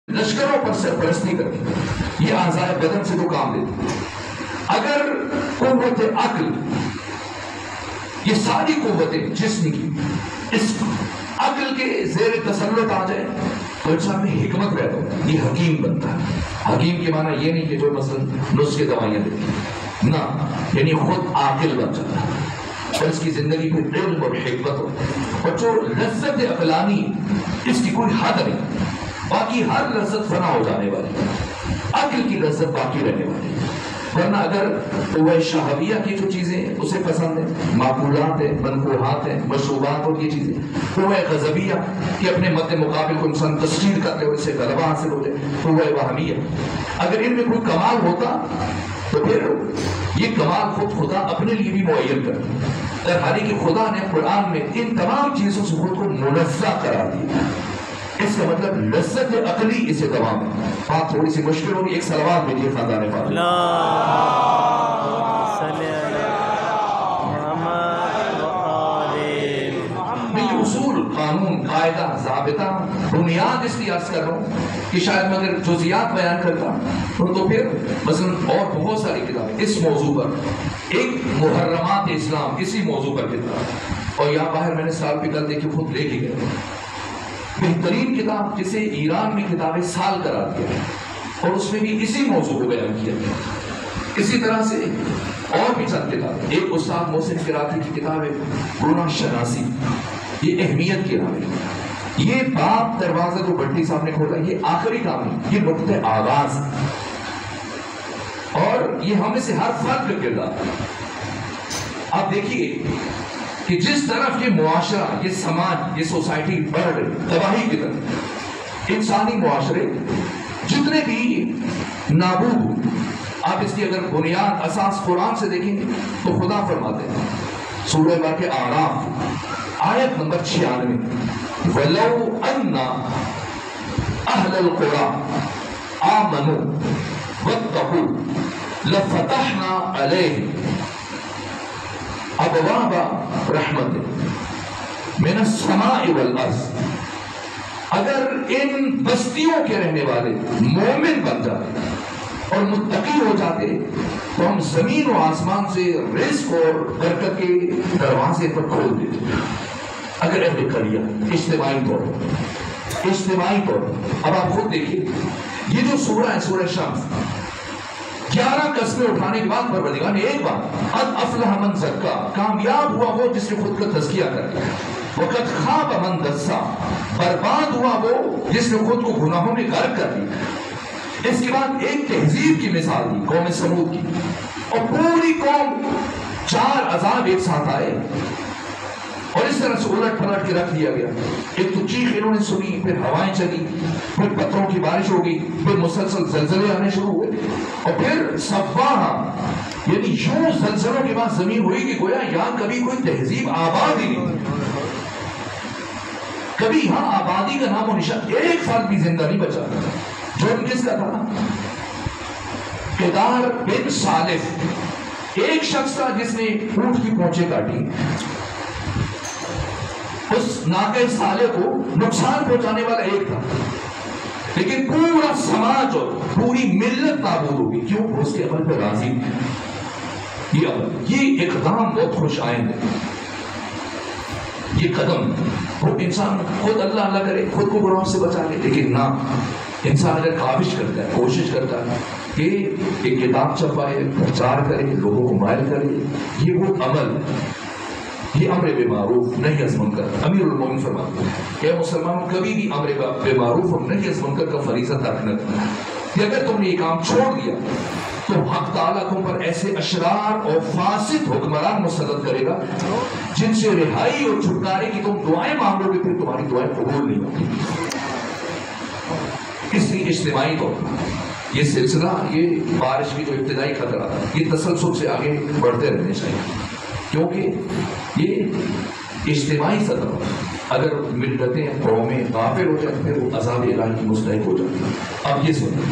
لشکروں پر سرپرستی کرتی، یہ اعضائے بدن سے تو کام لیتی۔ اگر قوت عقل، یہ ساری قوتیں جسم کی اس عقل کے زیر تسلط آ جائے تو انسان میں حکمت پیدا ہوتی ہے، یہ حکیم بنتا ہے۔ حکیم کے معنی یہ نہیں کہ جو مثلا نسخے دوائیاں دیتی ہے، نہ، یعنی خود عاقل بن جاتا ہے اور اس کی زندگی میں علم اور حکمت ہو، اور جو لذت عقلانی اس کی کوئی حد نہیں، باقی ہر لذت فنا ہو جانے والی، عقل کی لذت باقی رہنے والی۔ ورنہ اگر وہ شہویہ کی جو چیزیں اسے پسند ہیں، معقولات ہیں، منقوحات ہیں، مشروبات اور یہ چیزیں، وہ غضبیہ کہ اپنے مد مقابل کو انسان تسخیر کرتے اور اسے غلبہ حاصل ہوتے، وہ وہمیہ۔ اگر ان میں کوئی کمال ہوتا تو پھر یہ کمال خود خدا اپنے لیے بھی معین کرتا ہے، حالانکہ خدا نے قرآن میں ان تمام چیزوں سے خود کو منزہ قرار دیا۔ اس کا مطلب لذت عقلی اسے دوام ہے۔ بات تھوڑی سی مشکل ہوگی، ایک صلوات بھیجیے خاندان فاضل۔ میں یہ اصول، قانون، قاعدہ، ضابطہ، بنیاد اس لیے عرض کر رہا ہوں کہ شاید میں اگر جزیات بیان کرتا تو پھر مثلا اور بہت ساری کتابیں اس موضوع پر، ایک محرمات اسلام اسی موضوع پر کتاب، اور یہاں باہر میں نے سال پہ کل دیکھے خود لے کے گئے، بہترین کتاب جسے ایران میں کتاب سال قرار دیا اور اس میں بھی اسی موضوع کو بیان کیا گیا۔ اسی طرح سے اور بھی چند کتاب، ایک استاد محسن فراقی کی کتاب ہے گناہ شناسی، یہ اہمیت کی نام ہے۔ یہ باب دروازہ جو بھٹی صاحب نے کھولا، یہ آخری کام نہیں، یہ نقطۂ آغاز، اور یہ ہمیں سے ہر فرد کا کردار۔ آپ دیکھیے کہ جس طرف یہ معاشرہ، یہ سماج، یہ سوسائٹی بڑھ رہی تباہی کی طرف، انسانی معاشرے جتنے بھی نابود، آپ اس کی اگر بنیاد اساس قرآن سے دیکھیں تو خدا فرماتے ہیں سورہ واقعہ اعراف آیت نمبر 96، وَلَوْ أَنَّ أَهْلَ الْقُرَىٰ آمَنُوا وَاتَّقُوا لَفَتَحْنَا عَلَيْهِمْ ابواب رحمت من السماء والارض۔ اگر ان بستیوں کے رہنے والے مومن بن جاتے اور متقی ہو جاتے تو ہم زمین و آسمان سے رزق اور برکت کے دروازے پر کھول دیتے۔ اگر اہل قریہ اجتماعی طور، اب آپ خود دیکھیے یہ جو سورہ ہے سورہ شمس، 11 قسمیں اٹھانے کے بعد پروردگار نے ایک بات، قد افلح من زکا، کامیاب ہوا وہ جس نے خود کا تزکیہ کر لیا، وقد خاب من دسا، برباد ہوا وہ جس نے خود کو گناہوں میں غرق کر لیا۔ اس کے بعد ایک تہذیب کی مثال دی قوم سمود کی، اور پوری قوم 4 عذاب ایک ساتھ آئے اور اس طرح سے الٹ پلٹ کے رکھ دیا گیا۔ ایک تو چیخ انہوں نے سنی، پھر ہوائیں چلی، پھر پتھروں کی بارش ہو گئی، پھر مسلسل زلزلے آنے شروع ہوئے، اور پھر سفاہا، یعنی یوں زلزلوں کے بعد زمین ہوئی کہ گویا یہاں کبھی کوئی تہذیب آباد ہی نہیں، کبھی یہاں آبادی کا نام و نشان، ایک فرد بھی زندہ نہیں بچا۔ جرم کس کا تھا؟ قدار بن سالف، ایک شخص تھا جس نے اونٹ کی پونچھیں کاٹی، اس ناقہ سالے کو نقصان پہنچانے والا ایک تھا، لیکن پورا سماج اور پوری ملت نابود ہوگی، کیوں؟ اس کے عمل پہ راضی تھی۔ یہ اقدام بہت خوش آئند ہے، یہ قدم وہ انسان خود اللہ اللہ کرے، خود کو گناہوں سے بچا لے، لیکن نہ، انسان اگر کاوش کرتا ہے، کوشش کرتا ہے کہ ایک کتاب چھپائے، پرچار کرے، لوگوں کو مائل کرے، یہ وہ عمل، یہ امر بے معروف نہی از منکر۔ امیر المومنین فرماتے ہیں کہ مسلمانوں کبھی بھی امر بے معروف اور نہی از منکر کا فریضہ ترک نہ کرنا، کہ اگر تم نے یہ کام چھوڑ دیا تو حق تعالیٰ تم پر ایسے اشرار اور فاسد حکمران مسلط کرے گا جن سے رہائی اور چھٹکارے کی تم دعائیں مانگو گے، پھر تمہاری دعائیں قبول نہیں ہوگی۔ اس لیے اجتماعی طور پر یہ سلسلہ، یہ بارش کی جو ابتدائی خطرہ تھا، یہ تسلسل سے آگے بڑھتے رہنے چاہیے، کیونکہ یہ اجتماعی سطح پر اگر ملتیں قومیں غافل ہو جائیں پھر وہ عذاب الہی کی مستحق ہو جاتی ہیں۔ اب یہ سنیں،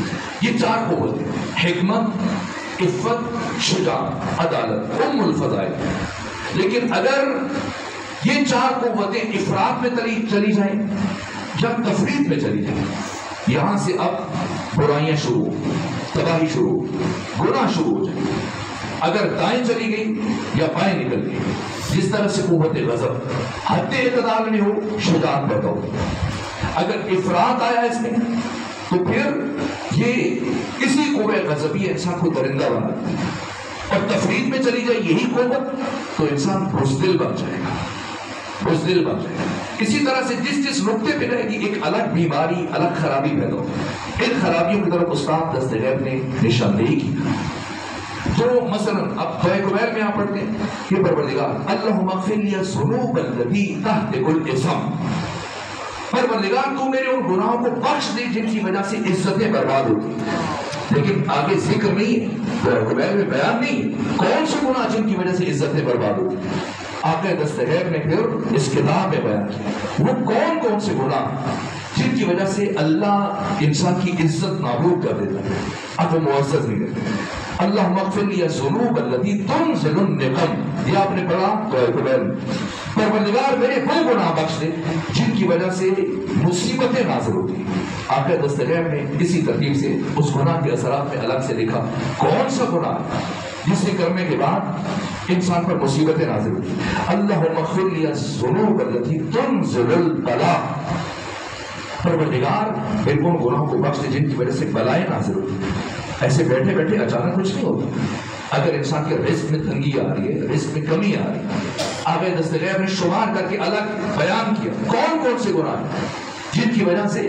یہ 4 قوتیں، حکمت، عفت، شجاعت، عدالت، ام الفضائل، لیکن اگر یہ 4 قوتیں افراد میں چلی جائیں یا تفرید میں چلی جائیں یہاں سے اب برائیاں شروع، تباہی شروع، گناہ شروع ہو جائے. اگر دائیں چلی گئی یا بائیں نکل گئی، جس طرح سے قوت غضب حد اعتدال میں ہو، شجاعت پیدا ہو. اگر افراط آیا اس میں تو پھر یہ اسی قوت غضبی انسان کو درندہ بنا دے. اور تفرید میں چلی جائے یہی قوت تو انسان بزدل بن جائے گا، بزدل بن جائے گا. اسی طرح سے جس نقطے پہ رہے گی ایک الگ بیماری، الگ خرابی پیدا ہو. ان خرابیوں کی طرف استاد دستغیب نے نشاندہی کی. جو مثلا اب دعائے قبیل میں آپ پڑھتے ہیں کہ پروردگار اللہم اغفر لی الذنوب التي تهتك الاسم، پروردگار تو میرے ان گناہوں کو بخش دے جن کی وجہ سے عزتیں برباد ہوتی. لیکن آگے ذکر نہیں ہے، دعائے قبیل میں بیان نہیں ہے کون سے گناہ جن کی وجہ سے عزتیں برباد ہوتی. آقا دستغیب نے پھر اس کتاب میں بیان کیا وہ کون کون سے گناہ جن کی وجہ سے اللہ انسان کی عزت نابود کر دیتا ہے، اب وہ معزز نہیں کرتے. اللہم اغفر لی الذنوب التي تنزل النقم، یہ آپ نے پڑھا دعائے قبیل میں. پروردگار میرے وہ گناہ بخش دے جن کی وجہ سے مصیبتیں نازل ہوتی ہیں. آقا دستغیب نے اسی ترتیب سے اس گناہ کے اثرات میں الگ سے لکھا کون سا گناہ جس سے کرنے کے بعد انسان پر مصیبتیں نازل ہوتی ہیں. اللہم اغفر لی الذنوب التي تنزل البلاء، پروردگار میرے ان گناہوں کو بخش دے جن کی وجہ سے بلائیں نازل ہوتی ہیں. ایسے بیٹھے بیٹھے اچانک کچھ نہیں ہوتا. اگر انسان کے رزق میں تنگی آ رہی ہے، رزق میں کمی آ رہی ہے، آگے دستغیب نے شمار کر کے الگ بیان کیا کون کون سے گناہ ہیں جن کی وجہ سے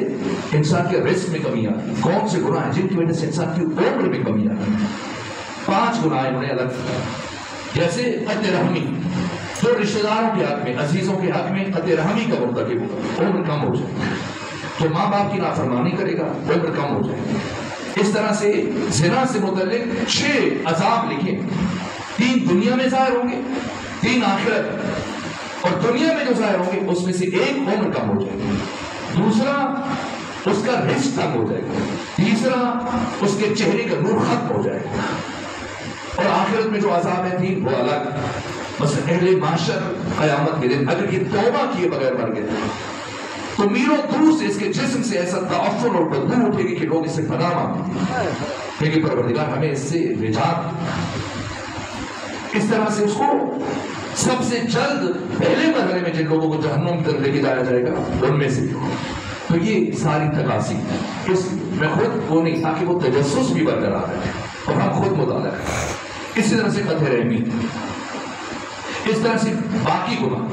انسان کے رزق میں کمی آ رہی ہے، کون سے گناہ ہیں جن کی وجہ سے انسان کی عمر میں کمی آ رہی ہے. 5 گناہ انہوں نے الگ کیا. جیسے قطع رحمی، جو رشتہ داروں کے حق میں، عزیزوں کے حق میں قطع رحمی کا مرتکب ہوگا عمر کم ہو جائے. جو ماں باپ کی نافرمانی کرے گا عمر کم ہو جائے. اس طرح سے زنا سے متعلق 6 عذاب لکھے، 3 دنیا میں ظاہر ہوں گے، 3 آخرت. اور دنیا میں جو ظاہر ہوں گے اس میں سے ایک عمر کم ہو جائے گا، دوسرا اس کا رزق کم ہو جائے گا، تیسرا اس کے چہرے کا نور ختم ہو جائے گا. اور آخرت میں جو عذاب ہے 3 وہ الگ. بس اہل محشر قیامت کے دن اگر یہ توبہ کیے بغیر مر گئے تو میروں دور سے اس کے جسم سے ایسا تعفن اور بدبو اٹھے گی کہ لوگ اس سے پناہ مانگیں گے. لیکن پروردگار ہمیں اس سے نجات. اس طرح سے اس کو سب سے جلد پہلے مرحلے میں جن لوگوں کو جہنم کی طرف لے کے جایا جائے گا ان میں سے. تو یہ ساری تقاسی میں خود وہ نہیں تاکہ وہ تجسس بھی برقرار رہے اور ہم خود مطالعہ کریں. اسی طرح سے قطع رحمی، اس طرح سے باقی گناہ.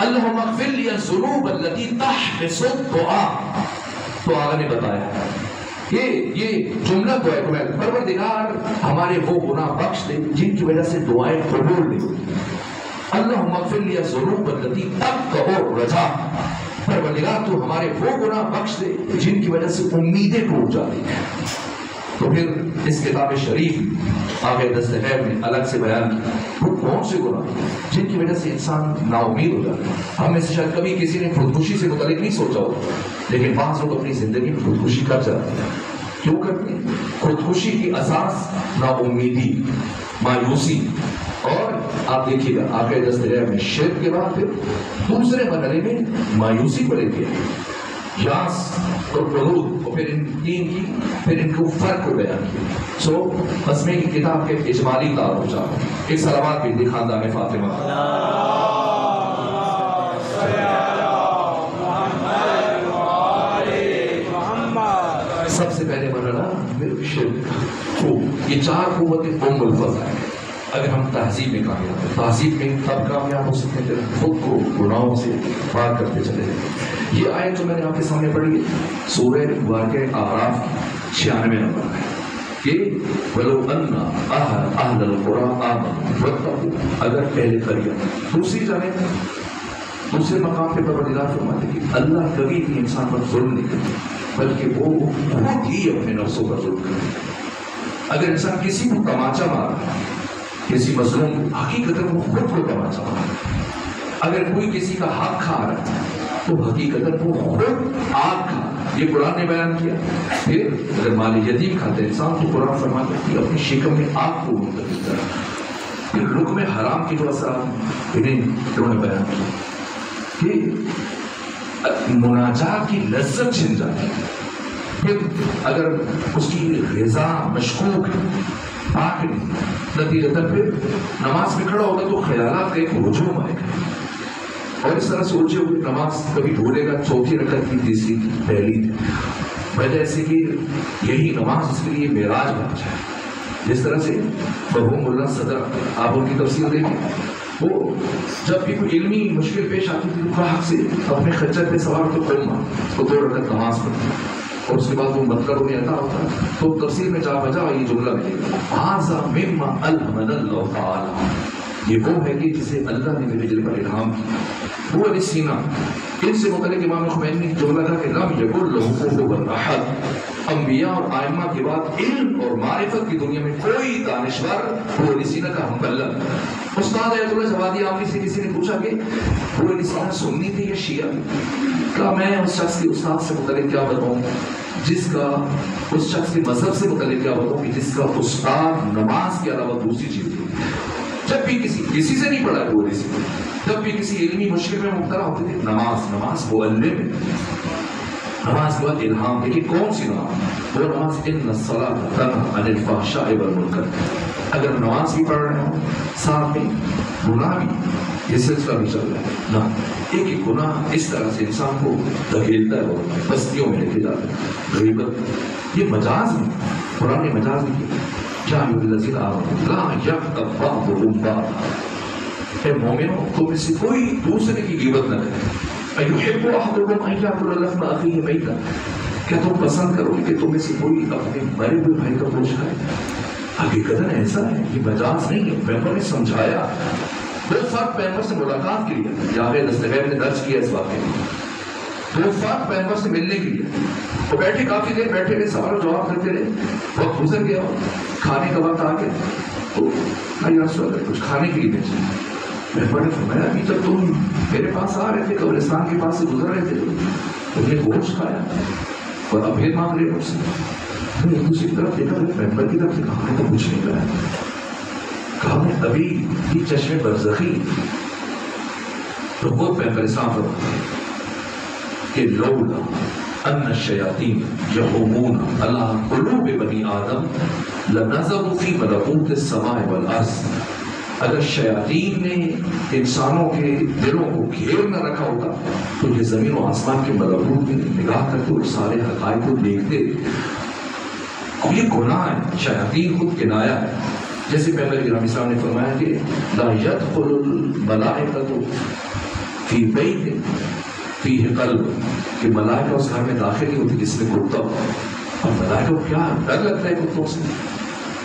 اللہم اغفر لی الذنوب التي تحبس الدعاء، تو آقا نے بتایا یہ جملہ دعائے قبیل، پروردگار ہمارے وہ گناہ بخش دے جن کی وجہ سے دعائیں قبول نہیں ہوتی. اللہم اغفر لی الذنوب التي تقطع الرجاء، پروردگار تو ہمارے وہ گناہ بخش دے جن کی وجہ سے امیدیں ٹوٹ جاتی ہیں. تو پھر اس کتاب شریف آگے دستغیب نے الگ سے بیان کیا وہ کون سے گناہ جن کی وجہ سے انسان نا امید ہو جاتا ہے. ہم میں سے شاید کبھی کسی نے خودکشی سے متعلق نہیں سوچا ہوتا، لیکن بعض لوگ اپنی زندگی میں خودکشی کر جاتے ہیں. کیوں کرتے ہیں؟ خودکشی کی اساس نا امیدی، مایوسی. اور آپ دیکھیے گا آگے دستغیب میں شرک کے بعد پھر دوسرے مرحلے میں مایوسی کو لے کے یاس اور قنوط، اور پھر ان 3 کی پھر ان کو فرق کو بیان کیا. سو قسمے کی کتاب کے اجمالی تعارف چاہوں ایک صلوات بھی دی خاندان فاطمہ. سب سے پہلے مرحلہ شرک، یہ 4 قوتیں ام الفضل ہیں. اگر ہم تہذیب میں کامیاب ہیں، تہذیب میں تب کامیاب ہو سکتے ہیں جب خود کو گناہوں سے پاک کرتے چلے جائیں. یہ آیت جو میں نے آپ کے سامنے پڑھی ہے سورہ واقعہ اعراف کی 96 نمبر ہے کہ وَلَوْ أَنَّ أَهْلَ الْقُرَىٰ آمَنُوا وَاتَّقُوا، اگر اہل قریہ. دوسری جانب دوسرے مقام پہ پروردگار فرماتے ہیں کہ اللہ کبھی بھی انسان پر ظلم نہیں کرتا بلکہ وہ خود ہی اپنے نفسوں پر ظلم کرتا ہے. اگر انسان کسی کو تماچا مارا، کسی مظلوم حقیقت وہ خود کو تماچا مارا. اگر کوئی کسی کا حق کھا رہا ہے تو حقیقت وہ خود آگ کھا. یہ قرآن نے بیان کیا. پھر اگر مال یتیم کھاتے انسان تو قرآن فرماتا ہے کہ اپنی شکم میں آگ کو منتقل کرا. پھر لقمہ حرام کے جو اثرات انہیں انہوں نے بیان کیا کہ مناجات کی لذت چھن جاتی ہے. پھر اگر اس کی غذا مشکوک ہے، پاک نہیں، نتیجتاً پھر نماز میں کھڑا ہوگا تو خیالات کا ایک ہجوم آئے گا، اور اس طرح سوچے ہوئے نماز کبھی بھولے گا، چوتھی رکعت کی، تیسری کی، پہلی تھی، وجہ سے کہ یہی نماز اس کے لیے معراج بن جائے. جس طرح سے مرحوم ملا صدر، آپ ان کی تفسیر دیکھیں، وہ جب بھی کوئی علمی مشکل پیش آتی تھی تو سے اپنے خچر پہ سوار تو قوم کو 2 رکعت نماز پڑھتی، اور اس کے بعد وہ مطلب انہیں عطا ہوتا ہے. تو تفسیر میں جا بجا یہ جملہ ملے گا، ھذا مما الہمنا اللہ تعالی، یہ وہ ہے کہ جسے اللہ نے میرے دل پر الہام کیا. وہ علی سینہ، ان سے متعلق امام خمینی نے جملہ کہا کہ لم یکن لہ کفوا احد، انبیاء اور ائمہ کے بعد علم اور معرفت کی دنیا میں کوئی دانشور وہ علی سینہ کا ہم بلد. استاد ایت اللہ جوادی عامری سے کسی نے پوچھا کہ وہ علی سینہ سنی تھی یا شیعہ تھی؟ کہا میں اس شخص کے استاد سے متعلق کیا بتاؤں، جس کا اس شخص کے مذہب سے متعلق کیا بتاؤں کہ جس کا استاد نماز کے علاوہ دوسری چیز تھی. جب بھی کسی سے نہیں پڑھا وہ علی سینہ، جب بھی کسی علمی مشکل میں مبتلا ہوتے تھے، نماز معلم ہے. نماز کے بعد الہام، دیکھیے کون سی نماز؟ وہ نماز ان الصلاۃ تنہی عن الفحشاء والمنکر. اگر نماز بھی پڑھ رہے ہوں ساتھ میں گناہ بھی، یہ سلسلہ بھی چل رہا ہے نا. ایک ہی گناہ اس طرح سے انسان کو دھکیلتا ہے اور بستیوں میں لے کے جاتا ہے. غیبت یہ مجاز میں، قرآن نے مجاز نہیں کیا. کیا الذین آمنوا لا یغتب بعضکم بعضا، اے مومنوں تم میں سے کوئی دوسرے کی غیبت نہ کرے. ایحب احدکم ان یاکل لحم اخیہ میتا، کیا تم پسند کرو گے کہ تم میں سے کوئی اپنے مرے ہوئے بھائی کا گوشت کھائے؟ حقیقتاً ایسا ہے، یہ مجاز نہیں ہے. پیغمبر نے سمجھایا، 2 فرق پیغمبر سے ملاقات کے لیے، جاوید دستگیر نے درج کیا اس واقعے میں، 2 فرق پیغمبر سے ملنے کے لیے. وہ بیٹھے کافی دیر بیٹھے رہے، سوال و جواب کرتے رہے، وقت گزر گیا، کھانے کا وقت آ گیا تو یا رسول اللہ کچھ کھانے کے لیے بھیجیں. پیغمبر نے فرمایا ابھی تک تم میرے پاس آ رہے تھے، قبرستان کے پاس سے گزر رہے تھے، تم نے گوشت کھایا اور اب بھیک مانگ رہے ہو اس سے. ایک دوسری طرف دیکھا، پیغمبر کی طرف سے کہا میں تو کچھ نہیں کرایا. کہا میں ابھی یہ چشم برزخی. تو وہ پیغمبر اسلام فرماتے ہیں کہ لولا ان الشیاطین یحومون علی قلوب بنی آدم لنظروا فی ملکوت السماء والارض. اگر شیاطین نے انسانوں کے دلوں کو گھیر نہ رکھا ہوتا تو یہ زمین و آسمان کے ملکوت میں نگاہ کرتے اور سارے حقائق کو دیکھتے. اب یہ گناہ ہے، شیاطین خود کنایا ہے. جیسے پیغمبر گرامی صاحب نے فرمایا کہ لا يدخل الملائکۃ فی بیت فیہ قلب، کہ ملائکہ اس گھر میں داخل نہیں ہوتی جس میں کتا ہو. اب ملائکہ کو کیا ڈر لگتا ہے کتوں سے؟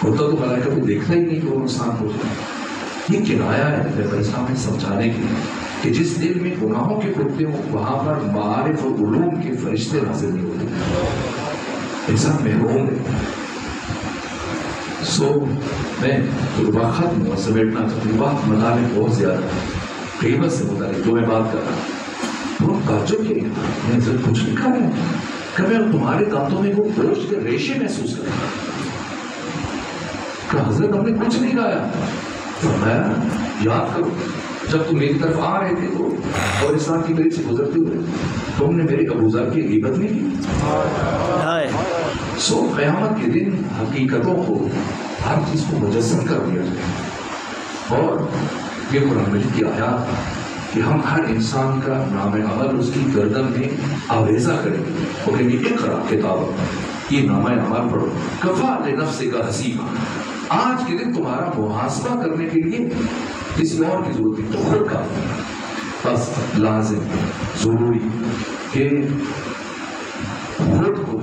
کتا تو ملائکہ کو دیکھتا ہی نہیں کہ وہ نقصان ہو جائے. یہ کنایا ہے پیغمبر اسلام نے سمجھانے کے لیے کہ جس دل میں گناہوں کے کتے ہوں وہاں پر معارف اور علوم کے فرشتے نازل نہیں ہوتے، انسان محروم ہے. سو میں وقت میں سمیٹنا چاہتی ہوں، بات مطالب بہت زیادہ ہے. غیبت سے متعلق جو میں بات کر رہا ہوں، تعجب کیا میں ضرور کچھ نہیں کھا رہا ہوں، کہ میں تمہارے دانتوں میں وہ گوشت کے ریشے محسوس کر رہا ہوں. کہ حضرت ہم نے کچھ نہیں کھایا. فرمایا یاد کرو جب تم میری طرف آ رہے تھے تو اور اسلام کی طرف سے گزرتے ہوئے تم نے میرے ابو ذر کی غیبت نہیں کی. سو قیامت کے دن حقیقتوں کو، ہر چیز کو مجسم کر دیا جائے. اور یہ قرآن مجید کی آیات کہ ہم ہر انسان کا نام عمل اس کی گردن میں آویزہ کریں گے اور کہیں گے اقرا کتاب، یہ نامہ عمل پڑھو، کفا لنفسک حسیبا. آج کے دن تمہارا محاسبہ کرنے کے لیے کسی اور کی ضرورت نہیں، تو خود کافی. بس لازم ضروری کہ خود کو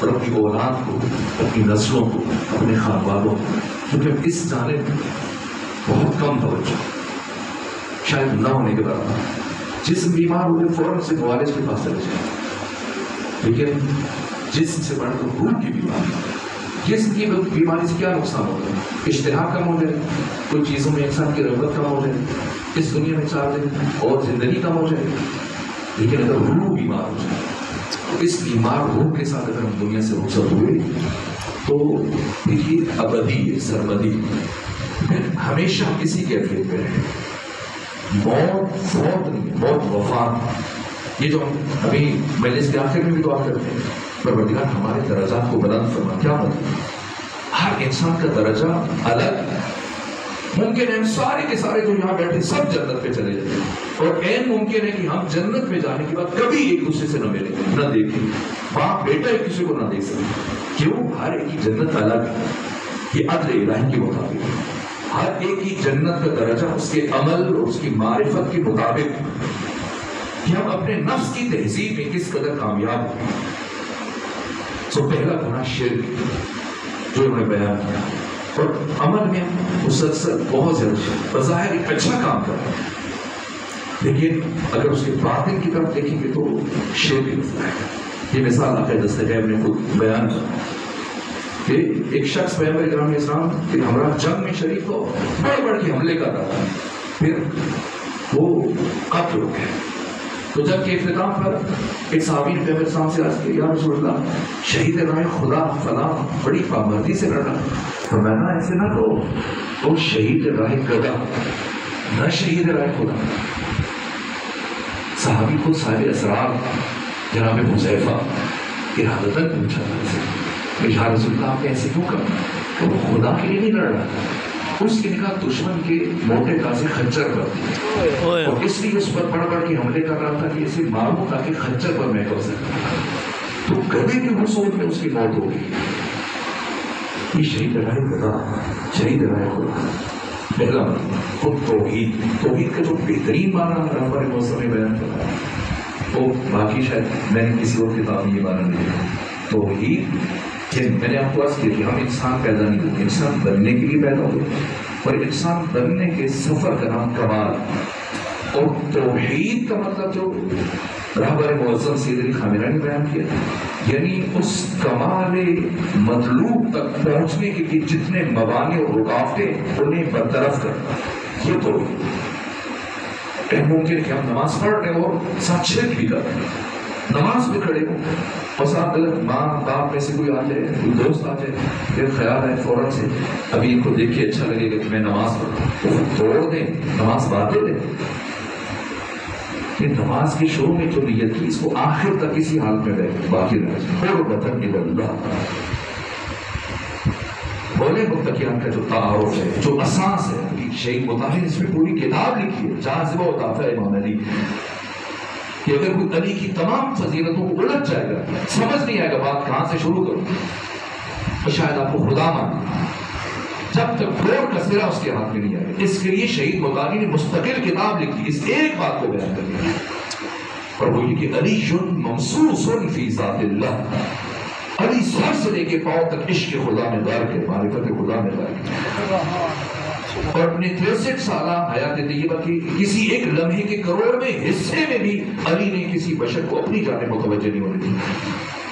اور اپنی اولاد کو، اپنی نسلوں کو، اپنے خاندانوں کو، کیونکہ اس جانب بہت کم توجہ شاید نہ ہونے کے بعد جسم بیمار ہوئے فوراً سے معالج کے پاس چلے جائیں، لیکن جسم سے بڑھ کر روح کی بیماری، جسم کی بیماری سے کیا نقصان ہوتا ہے؟ اشتہا کم ہو جائے، کچھ چیزوں میں انسان کی رغبت کم ہو جائے، اس دنیا میں 4 دن اور زندگی کم ہو جائے. لیکن اگر روح بیمار ہو جائے تو اس بیمار روح کے ساتھ اگر ہم دنیا سے رخصت ہوئے تو دیکھیے ابدی سرمدی پھر ہمیشہ کسی کیفیت میں رہے. موت فوت نہیں، موت وفات. یہ جو ہم ابھی مجلس کے آخر میں بھی دعا کرتے ہیں، پروردگار ہمارے درجات کو بلند فرما. کیا مطلب؟ ہر انسان کا درجہ الگ. ممکن ہے ہم سارے کے سارے جو یہاں بیٹھے سب جنت پہ چلے جائیں، اور این ممکن ہے کہ ہم جنت میں جانے کے بعد کبھی ایک دوسرے سے نہ ملیں، نہ دیکھیں. باپ بیٹا ایک دوسرے کو نہ دیکھ سکیں. کیوں؟ ہر ایک کی جنت الگ ہے. یہ عدل الہی کے مطابق ہر ایک کی جنت کا درجہ اس کے عمل اور اس کی معرفت کے مطابق کہ ہم اپنے نفس کی تہذیب میں کس قدر کامیاب ہیں. سو پہلا گناہ شرک جو انہوں نے بیان کیا، اور عمل میں مسلسل بہت زیادہ بظاہر ایک اچھا کام کر رہے ہیں، لیکن اگر اس کے باطن کی طرف دیکھیں گے تو شرک ہی مسئلہ ہے. یہ مثال آقا دستگیب نے خود بیان کی کہ ایک شخص پیغمبر اکرام علیہ السلام کے ہمراہ جنگ میں شریک ہو، بڑھ کے حملے کر رہا تھا، پھر وہ قتل ہو گئے. تو جب کہ اختتام پر ایک صحابی نے پیغمبر السلام سے عرض کیا، یا رسول اللہ شہید راہ خدا فلاں بڑی پابندی سے لڑا. فرمایا ایسے نہ کہو، وہ شہید راہ گدا نہ شہید راہ خدا. صحابی کو صاحب اسرار جناب حذیفہ ارادتاً پوچھا تھا، یا رسول اللہ آپ نے ایسے کیوں کہا؟ کہ وہ خدا کے لیے نہیں لڑ رہا تھا، اس کی نگاہ دشمن کے موٹے تازے خنجر پر تھی، اور اس لیے اس پر بڑھ کے حملے کر رہا تھا کہ اسے ماروں تاکہ خنجر پر میں کر سکتا. تو گدے کے حصول میں اس کی موت ہو گئی. یہ شہید راہ خدا، شہید راہ خدا. پہلا خود توحید کا جو بہترین معنی رہبر موسم میں بیان کرا، وہ باقی شاید میں نے کسی اور کتاب میں یہ معنی نہیں دیکھا. توحید میں نے آپ کو عرض کیا کہ ہم انسان پیدا نہیں ہوئے، انسان بننے کے لیے پیدا ہوئے، اور انسان بننے کے سفر کا نام کمال. اور توحید کا مطلب جو رہبر معظم سید علی خامنہ نے بیان کیا، یعنی اس کمال مطلوب تک پہنچنے کے لیے جتنے موانع اور رکاوٹیں انہیں برطرف کرنا، یہ توحید. ممکن ہے کہ ہم نماز پڑھ رہے ہو اور ساتھ شرک بھی کر رہے ہیں، نماز میں کھڑے ہو اور ساتھ ماں باپ میں سے کوئی آ جائے، کوئی دوست آ جائے، پھر خیال ہے فوراً سے ابھی ان کو دیکھ کے اچھا لگے گا کہ میں نماز پڑھوں، وہ توڑ دیں، نماز باطل دیں. کہ نماز کے شروع میں جو نیت کی اس کو آخر تک اسی حالت میں باقی رہے. اور وطن اللہ بولے متقیان کا جو تعارف ہے، جو اساس ہے، شیخ مطہر اس میں پوری کتاب لکھی ہے جاذبہ و دافع امام علی، کہ اگر کوئی علی کی تمام فضیلتوں کو الجھ جائے گا، سمجھ نہیں آئے گا بات کہاں سے شروع کروں، تو شاید آپ کو خدا مانے جب تک ڈور کا سرا اس کے ہاتھ میں نہیں آئے. اس کے لیے شہید مطہر نے مستقل کتاب لکھی اس ایک بات کو بیان کرنے، اور وہ یہ کہ علی ممسوس فی ذات اللہ، علی سر سے لے کے پاؤں تک عشق خدا میں غرق ہے، معرفت خدا میں غرق ہے. اور اپنے 63 سالہ حیات طیبہ کی کسی ایک لمحے کے کروڑویں حصے میں بھی علی نے کسی بشر کو اپنی جانب متوجہ نہیں ہونے دی.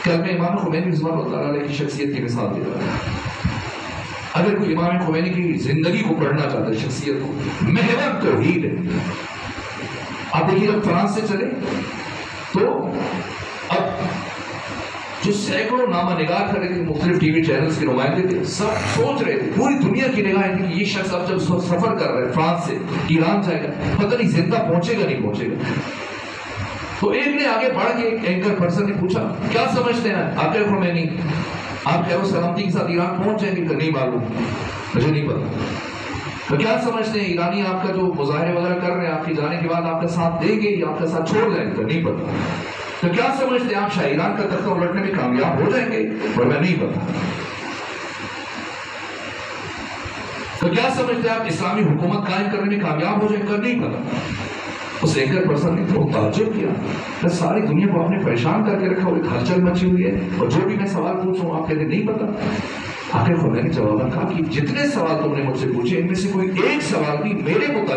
کل میں امام خمینی رضوان اللہ تعالیٰ علیہ کی شخصیت کی مثال دے رہا ہوں. اگر کوئی امام خمینی کی زندگی کو پڑھنا چاہتا ہے، شخصیت کو، محور توحید ہے. آپ دیکھیے جب فرانس سے چلے تو اب جو سینکڑوں نامہ نگار کر رہے تھے، مختلف ٹی وی چینلز کے نمائندے تھے، سب سوچ رہے تھے، پوری دنیا کی نگاہیں تھی کہ یہ شخص اب جب سفر کر رہا ہے فرانس سے ایران جائے گا، پتہ نہیں زندہ پہنچے گا نہیں پہنچے گا. تو ایک نے آگے بڑھ کے ایک اینکر پرسن نے پوچھا، کیا سمجھتے ہیں آقا خمینی، آپ خیر و سلامتی کے ساتھ ایران پہنچ جائیں گے؟ کہ نہیں معلوم، مجھے نہیں پتا. تو کیا سمجھتے ہیں ایرانی آپ کا جو مظاہرے وغیرہ کر رہے ہیں، آپ کے جانے کے بعد آپ کا ساتھ دیں گے یا آپ کا ساتھ چھوڑ جائیں گے؟ نہیں پتا. تو کیا سمجھتے ہیں آپ شاہ ایران کا تختہ الٹنے میں کامیاب ہو جائیں گے؟ اور میں نہیں پتا. تو کیا سمجھتے ہیں آپ اسلامی حکومت قائم کرنے میں کامیاب ہو جائیں گے؟ نہیں پتا. اس اینکر پرسن نے تو تعجب کیا، میں ساری دنیا کو آپ نے پریشان کر کے رکھا اور ایک ہلچل مچی ہوئی ہے، اور جو بھی میں سوال پوچھوں آپ کہتے نہیں پتا. آخر کو میں نے جواب کہا کہ جتنے سوال تم نے مجھ سے پوچھے ان میں سے کوئی ایک سوال بھی میرے متعلق